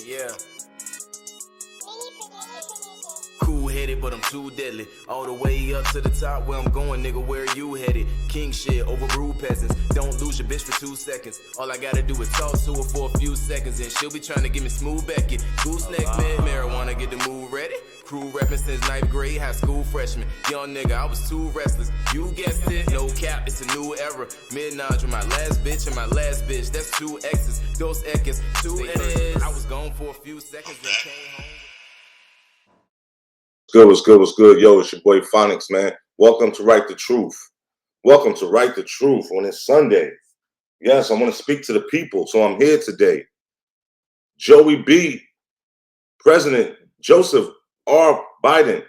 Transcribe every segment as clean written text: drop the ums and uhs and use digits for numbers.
Yeah. Cool-headed, but I'm too deadly. All the way up to the top where I'm going, nigga, where you headed? King shit over rude peasants. Don't lose your bitch for 2 seconds. All I gotta do is talk to her for a few seconds, and she'll be trying to get me smooth back it. Gooseneck, man, marijuana, get the move ready. Crew reppin' since 9th grade, high school freshman. Young nigga, I was too restless. You guessed it, no cap, it's a new era. Midnight with my last bitch and my last bitch. That's 2 X's, dos Equis, 2 N's. I was gone for a few seconds and came home. What's good? Yo, it's your boy Phonics, man. Welcome to Write the Truth. Welcome to Write the Truth on this Sunday. Yes, I want to speak to the people, so I'm here today. Joey B, President Joseph R. Biden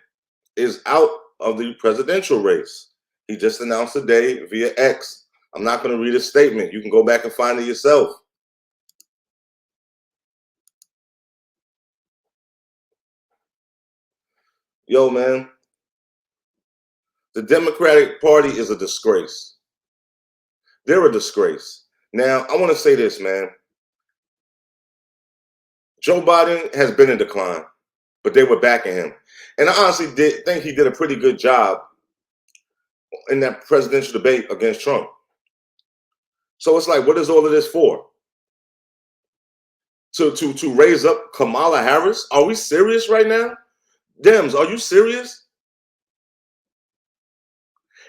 is out of the presidential race. He just announced today via X. I'm not going to read his statement. You can go back and find it yourself. Yo, man, the Democratic Party is a disgrace. They're a disgrace. Now, I want to say this, man. Joe Biden has been in decline, but they were backing him. And I honestly think he did a pretty good job in that presidential debate against Trump. So it's like, what is all of this for? To raise up Kamala Harris? Are we serious right now? Dems, are you serious?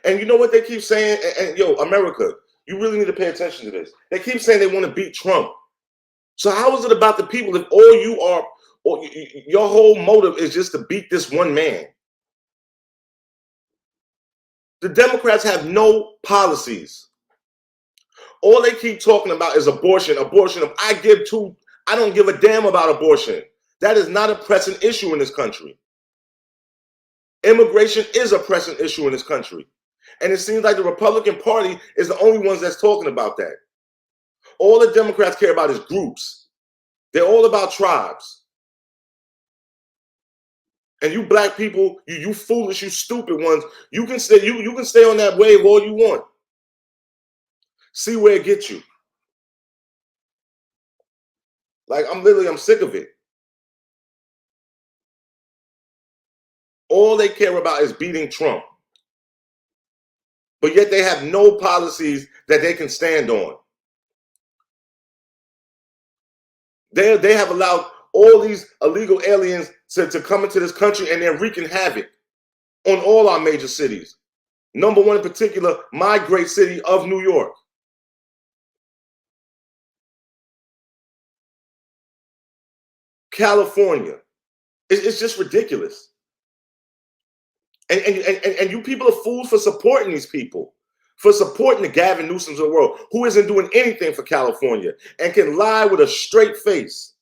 And you know what they keep saying? And yo, America, you really need to pay attention to this. They keep saying they want to beat Trump. So how is it about the people if all you are, or your whole motive is just to beat this one man? The Democrats have no policies. All they keep talking about is abortion. I don't give a damn about abortion. That is not a pressing issue in this country. Immigration is a pressing issue in this country. And it seems like the Republican Party is the only ones that's talking about that. All the Democrats care about is groups. They're all about tribes. And you black people, you foolish, you stupid ones, you can stay on that wave all you want. See where it gets you. Like, I'm sick of it. All they care about is beating Trump. But yet they have no policies that they can stand on. They have allowed all these illegal aliens to come into this country, and they're wreaking havoc on all our major cities. Number one in particular, my great city of New York. California. It's just ridiculous. And you people are fools for supporting these people, for supporting the Gavin Newsoms of the world, who isn't doing anything for California and can lie with a straight face.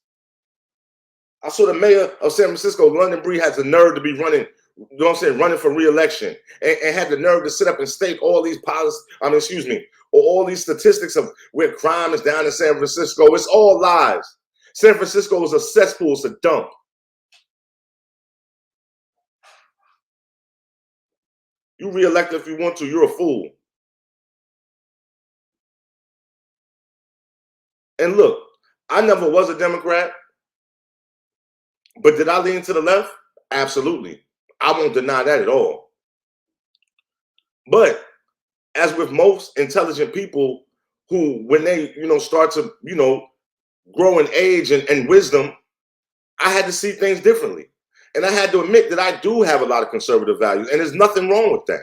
I saw the mayor of San Francisco, London Breed, has the nerve to be running, running for re-election, and had the nerve to sit up and state all these all these statistics of where crime is down in San Francisco. It's all lies. San Francisco is a cesspool, it's a dump. You re-elect if you want to, you're a fool. And look, I never was a Democrat, but did I lean to the left? Absolutely. I won't deny that at all. But as with most intelligent people who, when they, start to, grow in age and wisdom, I had to see things differently. And I had to admit that I do have a lot of conservative values, and there's nothing wrong with that.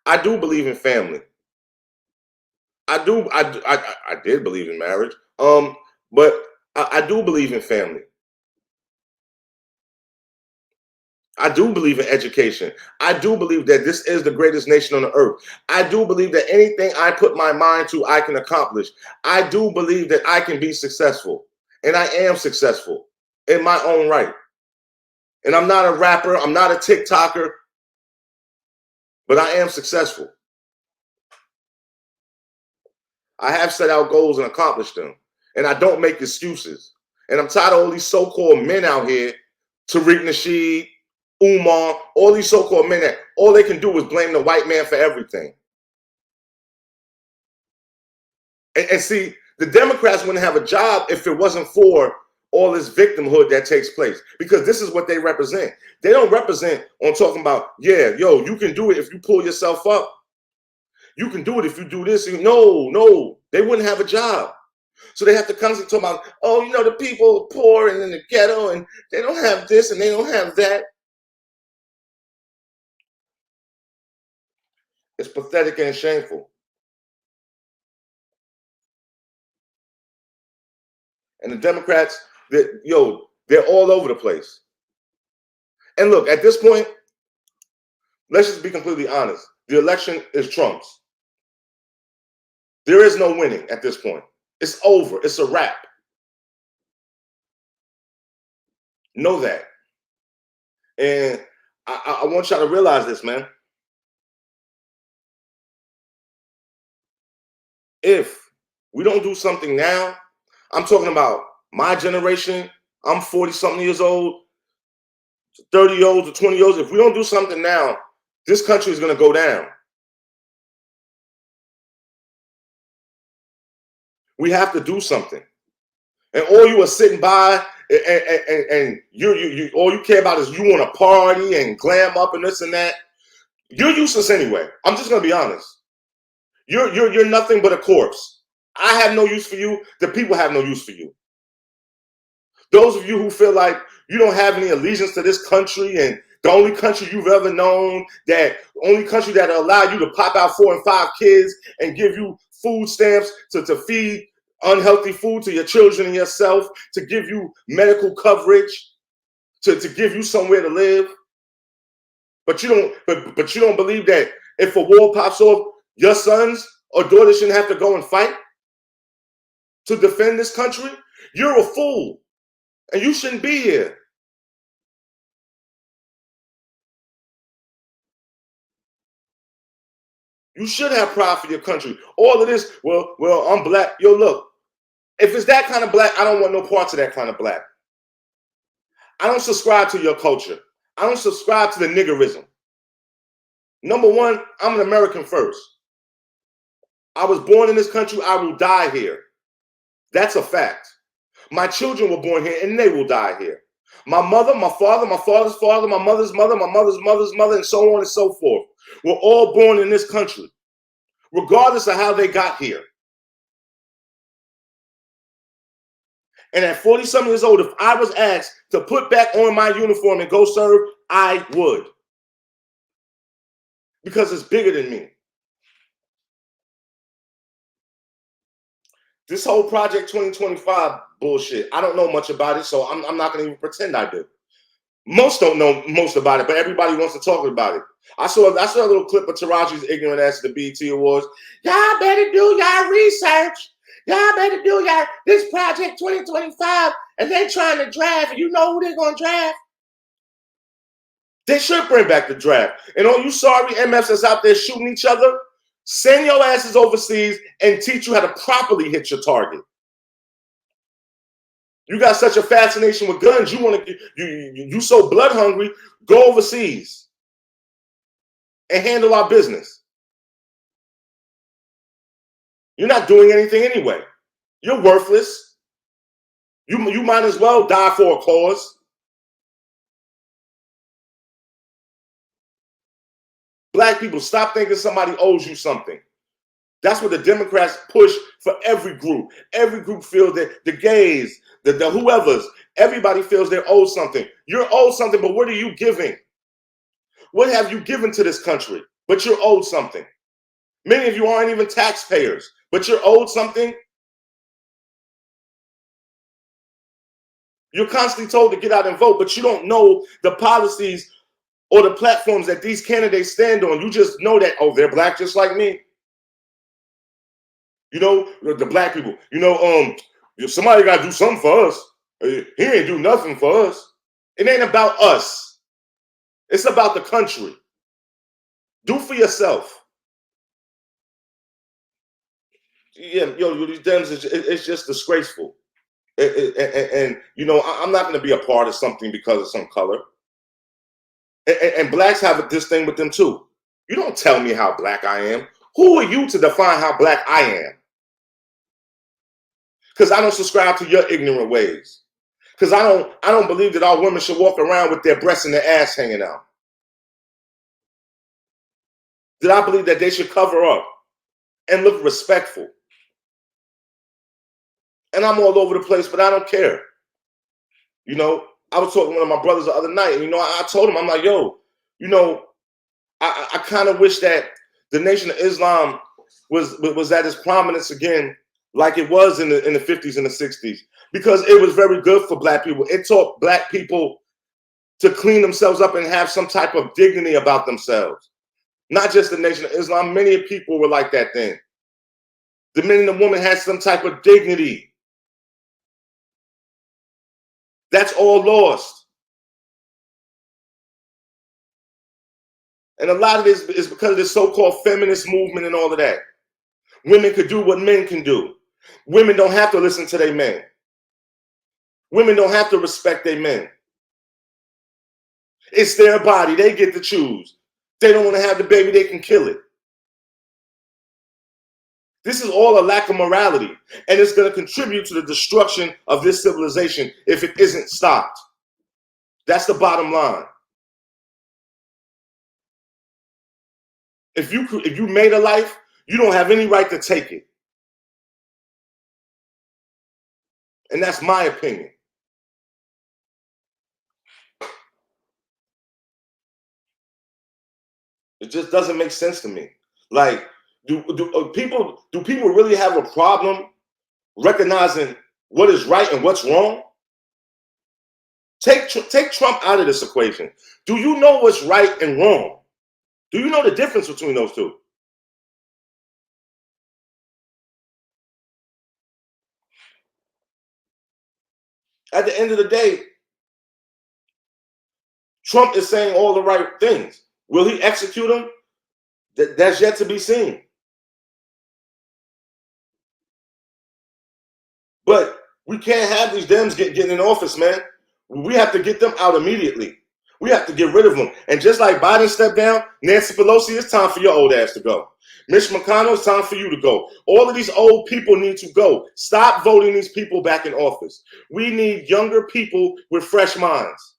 I do believe in family. I did believe in marriage. But I do believe in family. I do believe in education. I do believe that this is the greatest nation on the earth. I do believe that anything I put my mind to, I can accomplish. I do believe that I can be successful. And I am successful in my own right. And I'm not a rapper. I'm not a TikToker. But I am successful. I have set out goals and accomplished them. And I don't make excuses. And I'm tired of all these so-called men out here, Tariq Nasheed, Umar, all these so-called men that all they can do is blame the white man for everything. And see, the Democrats wouldn't have a job if it wasn't for all this victimhood that takes place, because this is what they represent. They don't represent on talking about, yeah, yo, you can do it if you pull yourself up. You can do it if you do this. No, they wouldn't have a job. So they have to constantly talk about, oh, you know, the people are poor and in the ghetto and they don't have this and they don't have that. It's pathetic and shameful. And the Democrats, they're all over the place. And look, at this point, let's just be completely honest. The election is Trump's. There is no winning at this point. It's over. It's a wrap. Know that. And I want y'all to realize this, man. If we don't do something now, I'm talking about my generation. I'm 40-something years old, 30 years old to 20 years old. If we don't do something now, this country is going to go down. We have to do something. And all you are sitting by and you all you care about is you want to party and glam up and this and that. You're useless anyway. I'm just going to be honest. You're nothing but a corpse. I have no use for you. The people have no use for you. Those of you who feel like you don't have any allegiance to this country and the only country you've ever known, that only country that will allow you to pop out 4 and 5 kids and give you food stamps to feed unhealthy food to your children and yourself, to give you medical coverage, to give you somewhere to live. But you don't believe that if a war pops off, your sons or daughters shouldn't have to go and fight to defend this country? You're a fool. And you shouldn't be here. You should have pride for your country. All of this, well, I'm black. Yo, look, if it's that kind of black, I don't want no parts of that kind of black. I don't subscribe to your culture. I don't subscribe to the niggerism. Number one, I'm an American first. I was born in this country. I will die here. That's a fact. My children were born here and they will die here. My mother, my father, my father's father, my mother's mother, my mother's mother's mother, and so on and so forth. We're all born in this country, regardless of how they got here. And at 40-something years old, if I was asked to put back on my uniform and go serve, I would. Because it's bigger than me. This whole Project 2025 bullshit, I don't know much about it, so I'm not going to even pretend I do. Most don't know most about it, but everybody wants to talk about it. I saw a little clip of Taraji's ignorant ass at the BET Awards. Y'all better do y'all research. Y'all better do this Project 2025, and they're trying to draft. You know who they're going to draft? They should bring back the draft. And all you sorry MFs that's out there shooting each other, send your asses overseas and teach you how to properly hit your target. You got such a fascination with guns. You so blood hungry. Go overseas and handle our business. You're not doing anything anyway. You're worthless. You might as well die for a cause. Black people, stop thinking somebody owes you something. That's what the Democrats push for every group. Every group feels that the gays, the whoever's, everybody feels they're owed something. You're owed something, but what are you giving? What have you given to this country? But you're owed something. Many of you aren't even taxpayers, but you're owed something. You're constantly told to get out and vote, but you don't know the policies or the platforms that these candidates stand on. You just know that, oh, they're black just like me. You know, the black people, somebody got to do something for us. He ain't do nothing for us. It ain't about us. It's about the country. Do for yourself. Yeah, these Dems, it's just disgraceful. And I'm not going to be a part of something because of some color. And blacks have this thing with them too. You don't tell me how black I am. Who are you to define how black I am? Because I don't subscribe to your ignorant ways. Because I don't believe that all women should walk around with their breasts and their ass hanging out. That I believe that they should cover up and look respectful. And I'm all over the place, but I don't care. You know, I was talking to one of my brothers the other night, and, you know, I told him, I'm like, yo, you know, I kind of wish that the Nation of Islam was at its prominence again, like it was in the 50s and the 60s, because it was very good for black people. It taught black people to clean themselves up and have some type of dignity about themselves. Not just the Nation of Islam. Many people were like that then. The men and the woman had some type of dignity. That's all lost. And a lot of this is because of this so-called feminist movement and all of that. Women could do what men can do. Women don't have to listen to their men. Women don't have to respect their men. It's their body. They get to choose. They don't want to have the baby, they can kill it. This is all a lack of morality, and it's going to contribute to the destruction of this civilization if it isn't stopped. That's the bottom line. If you made a life, you don't have any right to take it. And that's my opinion. It just doesn't make sense to me. Like, do people really have a problem recognizing what is right and what's wrong? Take Trump out of this equation. Do you know what's right and wrong? Do you know the difference between those two? At the end of the day, Trump is saying all the right things. Will he execute them? That's yet to be seen. But we can't have these Dems getting in office, man. We have to get them out immediately. We have to get rid of them. And just like Biden stepped down, Nancy Pelosi, it's time for your old ass to go. Mitch McConnell, it's time for you to go. All of these old people need to go. Stop voting these people back in office. We need younger people with fresh minds.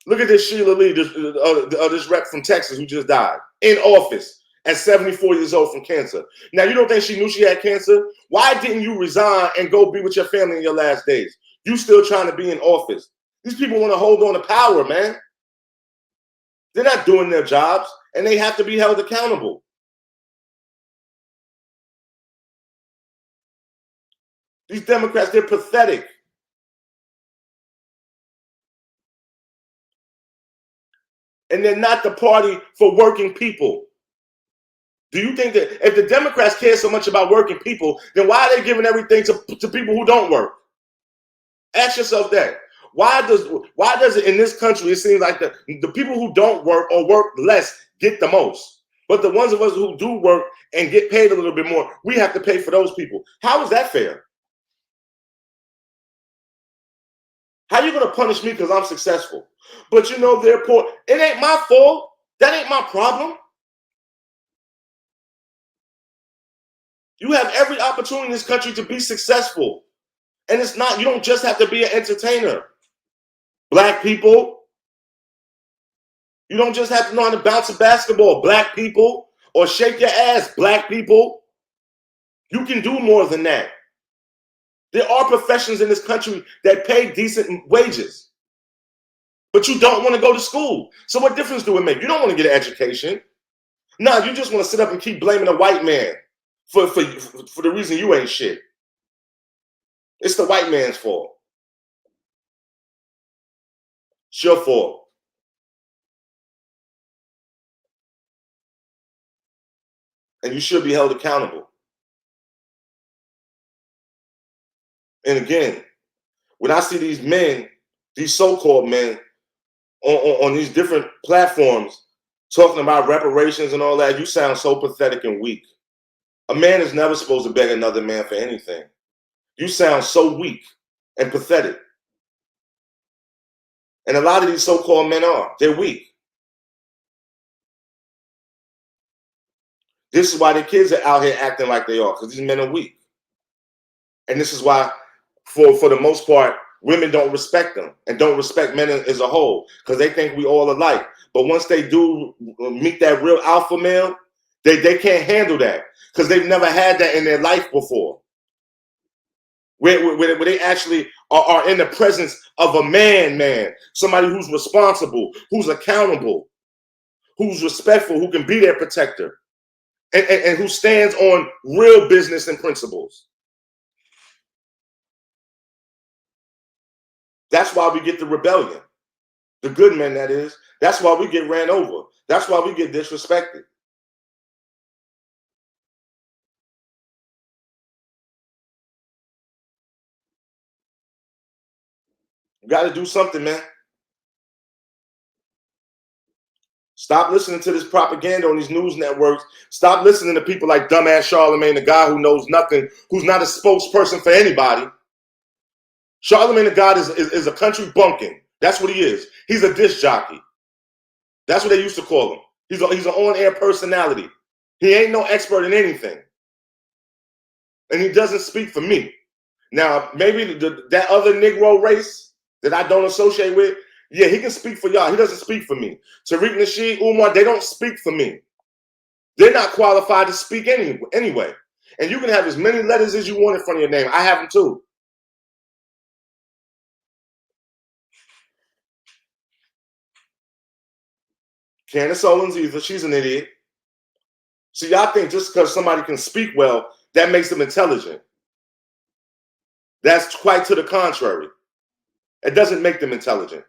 Look at this Sheila Lee, this rep from Texas who just died in office at 74 years old from cancer. Now, you don't think she knew she had cancer? Why didn't you resign and go be with your family in your last days? You still trying to be in office. These people want to hold on to power, man. They're not doing their jobs, and they have to be held accountable. These Democrats, they're pathetic. And they're not the party for working people. Do you think that if the Democrats care so much about working people, then why are they giving everything to people who don't work? Ask yourself that. Why does it in this country, it seems like the people who don't work or work less get the most? But the ones of us who do work and get paid a little bit more, we have to pay for those people. How is that fair? How are you going to punish me because I'm successful? But you know they're poor. It ain't my fault. That ain't my problem. You have every opportunity in this country to be successful. And it's not, you don't just have to be an entertainer. Black people, you don't just have to know how to bounce a basketball. Black people, or shake your ass. Black people, you can do more than that. There are professions in this country that pay decent wages, but you don't want to go to school. So what difference do it make? You don't want to get an education. No, you just want to sit up and keep blaming a white man for the reason you ain't shit. It's the white man's fault. It's your fault. And you should be held accountable. And again, when I see these men, these so-called men on these different platforms talking about reparations and all that, you sound so pathetic and weak. A man is never supposed to beg another man for anything. You sound so weak and pathetic. And a lot of these so-called men are. They're weak. This is why the kids are out here acting like they are, because these men are weak. And this is why, for the most part, women don't respect them and don't respect men as a whole, because they think we all alike. But once they do meet that real alpha male, they can't handle that because they've never had that in their life before. Where they actually are in the presence of a man, somebody who's responsible, who's accountable, who's respectful, who can be their protector, and who stands on real business and principles. That's why we get the rebellion. The good men, that is. That's why we get ran over. That's why we get disrespected. You got to do something, man. Stop listening to this propaganda on these news networks. Stop listening to people like dumbass Charlemagne, the guy who knows nothing, who's not a spokesperson for anybody. Charlemagne the God is a country bumpkin. That's what he is. He's a disc jockey. That's what they used to call him. He's an on-air personality. He ain't no expert in anything. And he doesn't speak for me. Now, maybe that other Negro race that I don't associate with, yeah, he can speak for y'all. He doesn't speak for me. Tariq Nasheed, Umar, they don't speak for me. They're not qualified to speak anyway. And you can have as many letters as you want in front of your name. I have them too. Candace Owens either. She's an idiot. See, y'all think just because somebody can speak well, that makes them intelligent. That's quite to the contrary. It doesn't make them intelligent.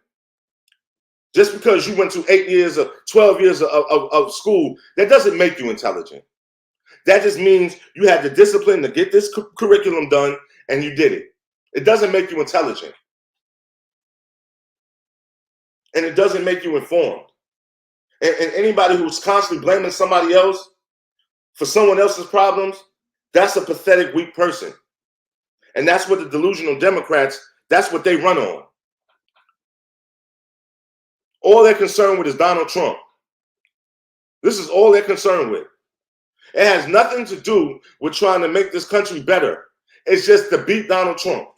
Just because you went to 8 years or 12 years of school, that doesn't make you intelligent. That just means you had the discipline to get this curriculum done and you did it. It doesn't make you intelligent. And it doesn't make you informed. And anybody who's constantly blaming somebody else for someone else's problems, that's a pathetic, weak person. And that's what the delusional Democrats, that's what they run on. All they're concerned with is Donald Trump. This is all they're concerned with. It has nothing to do with trying to make this country better. It's just to beat Donald Trump.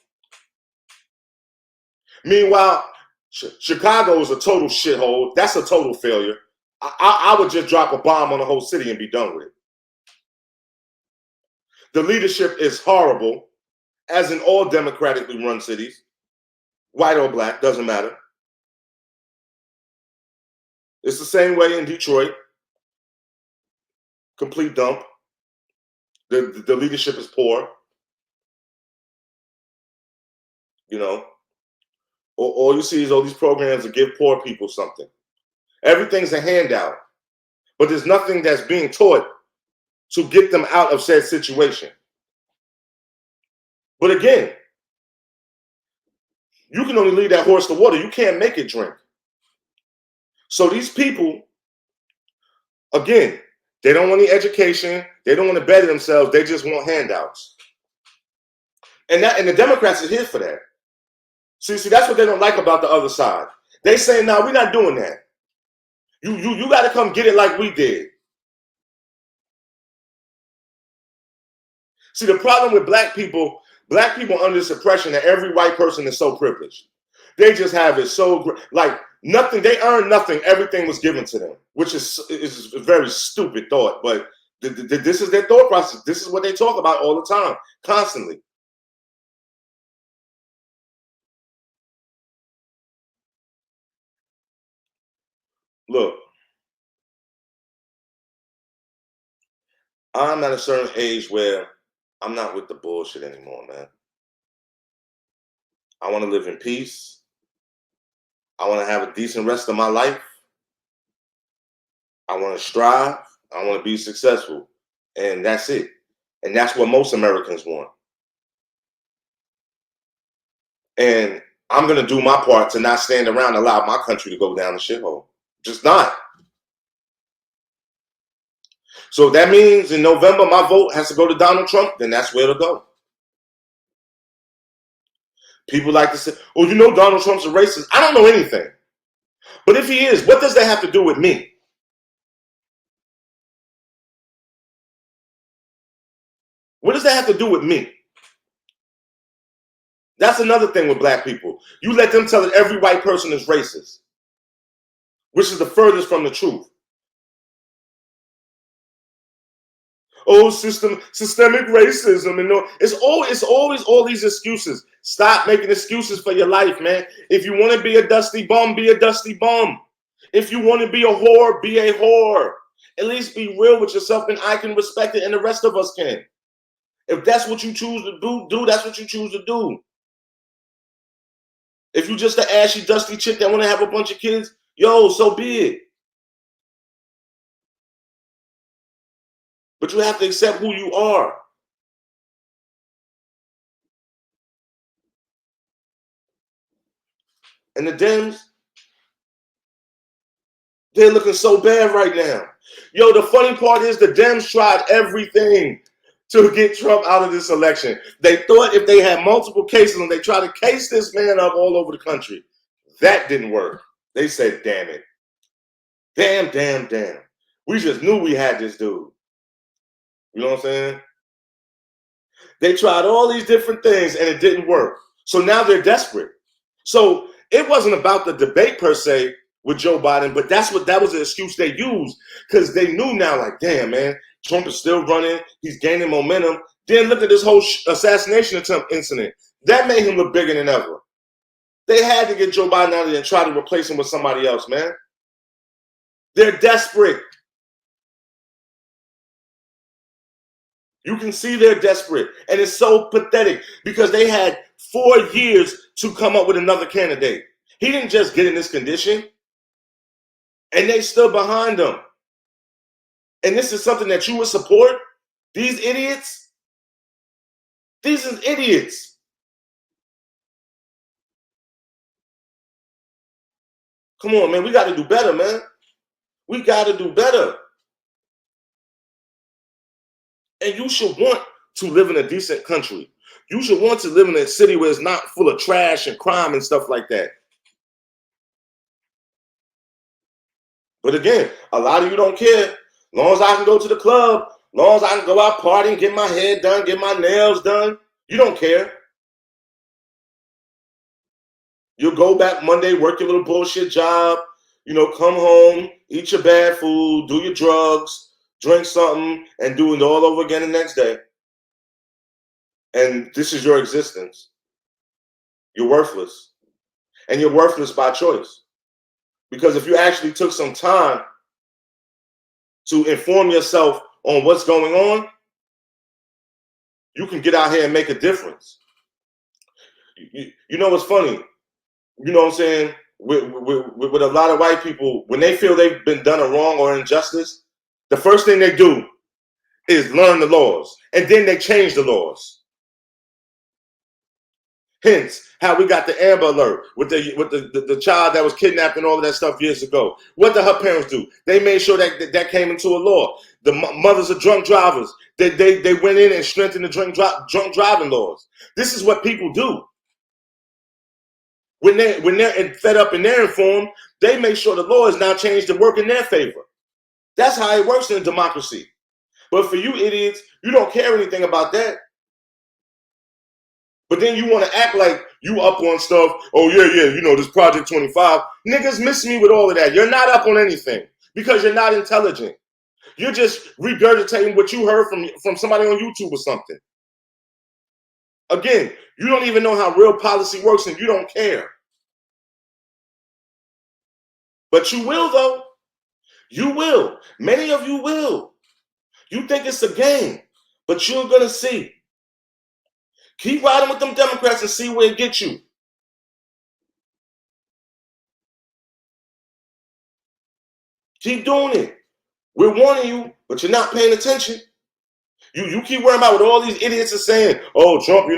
Meanwhile, Chicago is a total shithole. That's a total failure. I would just drop a bomb on the whole city and be done with it. The leadership is horrible, as in all democratically run cities. White or black, doesn't matter. It's the same way in Detroit. Complete dump. The leadership is poor. You know, all you see is all these programs that give poor people something. Everything's a handout, but there's nothing that's being taught to get them out of said situation. But again, you can only lead that horse to water. You can't make it drink. So these people, again, they don't want any education. They don't want to better themselves. They just want handouts. And the Democrats are here for that. See, that's what they don't like about the other side. They say, no, we're not doing that. You got to come get it like we did. See, the problem with black people under this oppression that every white person is so privileged. They just have it so, like, nothing, they earn nothing, everything was given to them, which is a very stupid thought, but this is their thought process. This is what they talk about all the time, constantly. Look, I'm at a certain age where I'm not with the bullshit anymore, man. I want to live in peace. I want to have a decent rest of my life. I want to strive. I want to be successful. And that's it. And that's what most Americans want. And I'm going to do my part to not stand around and allow my country to go down the shithole. Just not. So that means in November, my vote has to go to Donald Trump, then that's where it'll go. People like to say, oh, you know Donald Trump's a racist. I don't know anything. But if he is, what does that have to do with me? What does that have to do with me? That's another thing with black people. You let them tell that every white person is racist, which is the furthest from the truth. Oh, systemic racism, and no, it's always all these excuses. Stop making excuses for your life, man. If you want to be a dusty bum, be a dusty bum. If you want to be a whore, be a whore. At least be real with yourself, and I can respect it, and the rest of us can. If that's what you choose to do, that's what you choose to do. If you just an ashy, dusty chick that want to have a bunch of kids, yo, so be it. But you have to accept who you are. And the Dems, they're looking so bad right now. Yo, the funny part is the Dems tried everything to get Trump out of this election. They thought if they had multiple cases and they tried to case this man up all over the country, that didn't work. They said, damn it. Damn. We just knew we had this dude. You know what I'm saying? They tried all these different things and it didn't work. So now they're desperate. So it wasn't about the debate per se with Joe Biden, but that was the excuse they used because they knew now, like, damn, man, Trump is still running. He's gaining momentum. Then look at this whole assassination attempt incident. That made him look bigger than ever. They had to get Joe Biden out of there and try to replace him with somebody else, man. They're desperate. You can see they're desperate. And it's so pathetic because they had 4 years to come up with another candidate. He didn't just get in this condition. And they stood behind him. And this is something that you would support? These idiots? These are idiots. Come on, man. We got to do better, man. We got to do better. And you should want to live in a decent country. You should want to live in a city where it's not full of trash and crime and stuff like that. But again, a lot of you don't care. As long as I can go to the club, as long as I can go out partying, get my hair done, get my nails done, you don't care. You'll go back Monday, work your little bullshit job, come home, eat your bad food, do your drugs, drink something, and do it all over again the next day. And this is your existence. You're worthless. And you're worthless by choice. Because if you actually took some time to inform yourself on what's going on, you can get out here and make a difference. You know what's funny? You know what I'm saying? With a lot of white people, when they feel they've been done a wrong or injustice, the first thing they do is learn the laws. And then they change the laws. Hence, how we got the Amber Alert with the child that was kidnapped and all of that stuff years ago. What did her parents do? They made sure that came into a law. The mothers of drunk drivers, they went in and strengthened the drunk driving laws. This is what people do. When they're fed up and they're informed, they make sure the law is now changed to work in their favor. That's how it works in a democracy. But for you idiots, you don't care anything about that. But then you want to act like you up on stuff. Oh, yeah, this Project 25. Niggas miss me with all of that. You're not up on anything because you're not intelligent. You're just regurgitating what you heard from somebody on YouTube or something. Again, you don't even know how real policy works and you don't care. But you will, though. You will. Many of you will. You think it's a game, but you're going to see. Keep riding with them Democrats and see where it gets you. Keep doing it. We're warning you, but you're not paying attention. You keep worrying about what all these idiots are saying. Oh, Trump,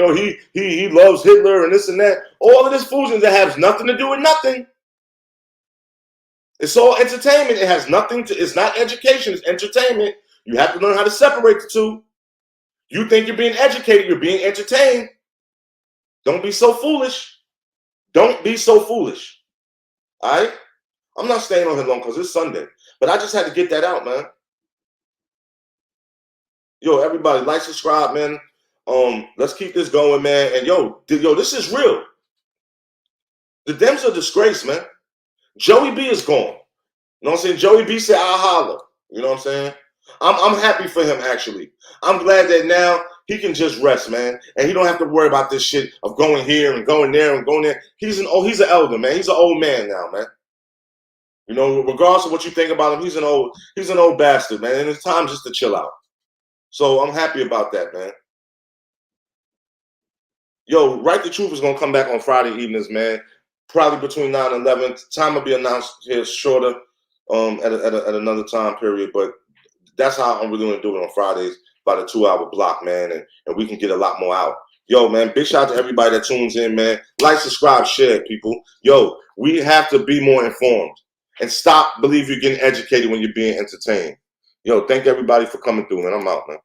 he loves Hitler and this and that. All of this foolishness that has nothing to do with nothing. It's all entertainment. It has nothing to. It's not education. It's entertainment. You have to learn how to separate the two. You think you're being educated. You're being entertained. Don't be so foolish. Don't be so foolish. All right? I'm not staying on here long because it's Sunday. But I just had to get that out, man. Yo, everybody, like, subscribe, man. Let's keep this going, man. And yo, this is real. The Dems are disgrace, man. Joey B is gone. You know what I'm saying? Joey B said, I'll holler. You know what I'm saying? I'm happy for him, actually. I'm glad that now he can just rest, man. And he don't have to worry about this shit of going here and going there and going there. He's an elder, man. He's an old man now, man. You know, regardless of what you think about him, he's an old bastard, man. And it's time just to chill out. So I'm happy about that, man. Yo, Right the Truth is gonna come back on Friday evenings, man. Probably between 9 and 11. Time will be announced here shorter, at another time period. But that's how I'm really gonna do it on Fridays, about a 2-hour block, man, and we can get a lot more out. Yo, man, big shout out to everybody that tunes in, man. Like, subscribe, share, people. Yo, we have to be more informed and stop believe you're getting educated when you're being entertained. Yo, thank everybody for coming through, man. I'm out, man.